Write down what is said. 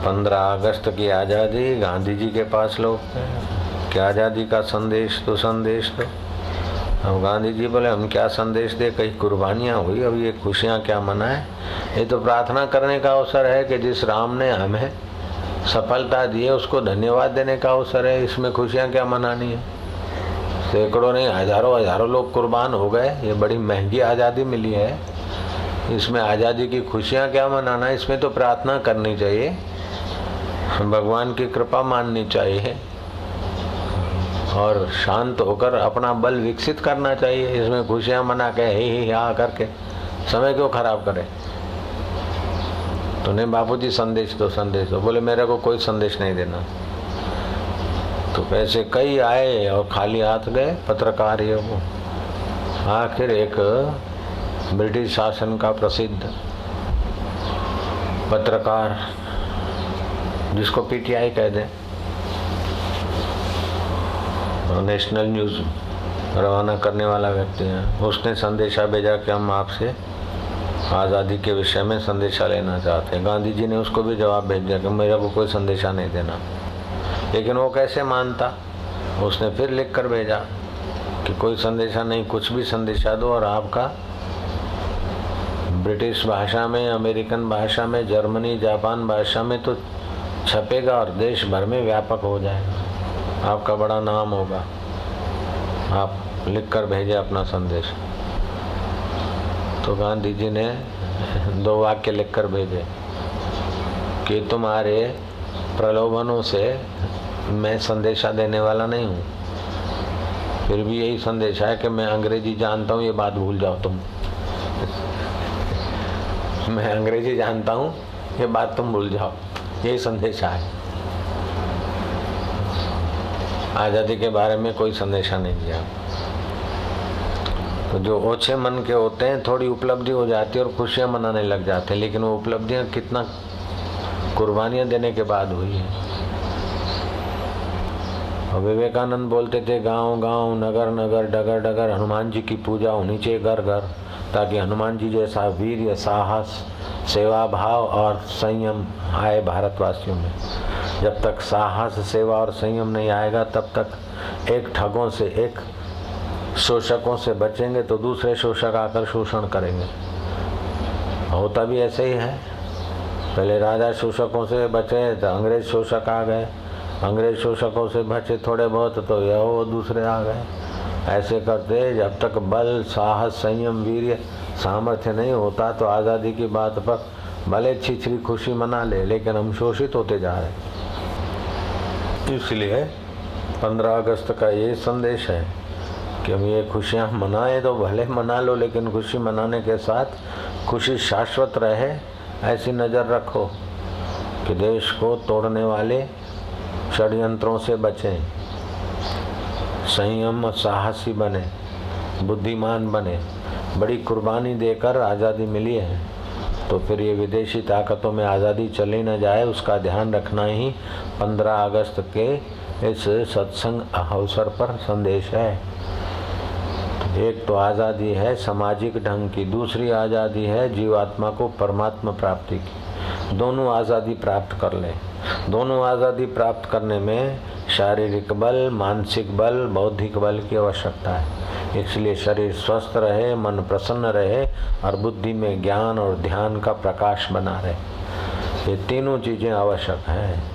15 अगस्त की आज़ादी, गांधी जी के पास लोग कि आज़ादी का संदेश दो, संदेश दो। अब गांधी जी बोले हम क्या संदेश दे, कई कुर्बानियाँ हुई, अब ये खुशियाँ क्या मनाएं। ये तो प्रार्थना करने का अवसर है कि जिस राम ने हमें सफलता दी है उसको धन्यवाद देने का अवसर है। इसमें खुशियाँ क्या मनानी है। सैकड़ों नहीं हजारों लोग कुर्बान हो गए, ये बड़ी महंगी आज़ादी मिली है, इसमें आज़ादी की खुशियाँ क्या मनाना। इसमें तो प्रार्थना करनी चाहिए, भगवान की कृपा माननी चाहिए और शांत होकर अपना बल विकसित करना चाहिए। इसमें खुशियाँ मना के ही हाँ करके समय क्यों खराब करे। तो नहीं बापूजी संदेश दो, संदेश दो। बोले मेरे को कोई संदेश नहीं देना। तो पैसे कई आए और खाली हाथ गए पत्रकार ये वो। आखिर एक ब्रिटिश शासन का प्रसिद्ध पत्रकार, जिसको पीटीआई कह दें, नेशनल न्यूज़ रवाना करने वाला व्यक्ति है, उसने संदेशा भेजा कि हम आपसे आज़ादी के विषय में संदेशा लेना चाहते हैं। गांधी जी ने उसको भी जवाब भेज दिया कि मेरे को कोई संदेशा नहीं देना। लेकिन वो कैसे मानता, उसने फिर लिख कर भेजा कि कोई संदेशा नहीं, कुछ भी संदेशा दो और आपका ब्रिटिश भाषा में, अमेरिकन भाषा में, जर्मनी जापान भाषा में तो छपेगा और देश भर में व्यापक हो जाएगा, आपका बड़ा नाम होगा। आप लिख कर भेजे अपना संदेश। तो गांधी जी ने 2 वाक्य लिख कर भेजे कि तुम्हारे प्रलोभनों से मैं संदेशा देने वाला नहीं हूँ, फिर भी यही संदेशा है कि मैं अंग्रेजी जानता हूँ, ये बात भूल जाओ तुम। मैं अंग्रेजी जानता हूँ, ये बात तुम भूल जाओ, यही संदेशा है। आज़ादी के बारे में कोई संदेशा नहीं दिया। तो जो ओछे मन के होते हैं, थोड़ी उपलब्धि हो जाती है और खुशियाँ मनाने लग जाते हैं, लेकिन वो उपलब्धियाँ कितना कुर्बानियाँ देने के बाद हुई है। और विवेकानंद बोलते थे गांव गांव, नगर नगर, डगर डगर हनुमान जी की पूजा होनी चाहिए घर घर, ताकि हनुमान जी जैसा वीर्य, साहस, सेवा भाव और संयम आए भारतवासियों में। जब तक साहस, सेवा और संयम नहीं आएगा तब तक एक ठगों से, एक शोषकों से बचेंगे तो दूसरे शोषक आकर शोषण करेंगे। होता भी ऐसे ही है। पहले राजा शोषकों से बचे तो अंग्रेज शोषक आ गए, अंग्रेज शोषकों से बचे थोड़े बहुत तो यह वो दूसरे आ गए। ऐसे करते जब तक बल, साहस, संयम, वीर्य, सामर्थ्य नहीं होता तो आज़ादी की बात पर भले छिछरी खुशी मना ले, लेकिन हम शोषित होते जा रहे हैं। इसलिए 15 अगस्त का ये संदेश है कि हम ये खुशियाँ मनाएं तो भले मना लो, लेकिन खुशी मनाने के साथ खुशी शाश्वत रहे ऐसी नज़र रखो कि देश को तोड़ने वाले षड्यंत्रों से बचें, संयम, साहसी बने, बुद्धिमान बने। बड़ी कुर्बानी देकर आज़ादी मिली है, तो फिर ये विदेशी ताकतों में आज़ादी चली न जाए उसका ध्यान रखना ही 15 अगस्त के इस सत्संग अवसर पर संदेश है। एक तो आज़ादी है सामाजिक ढंग की, दूसरी आज़ादी है जीवात्मा को परमात्मा प्राप्ति की। दोनों आज़ादी प्राप्त कर लें। दोनों आज़ादी प्राप्त करने में शारीरिक बल, मानसिक बल, बौद्धिक बल की आवश्यकता है। इसलिए शरीर स्वस्थ रहे, मन प्रसन्न रहे और बुद्धि में ज्ञान और ध्यान का प्रकाश बना रहे। ये तीनों चीज़ें आवश्यक हैं।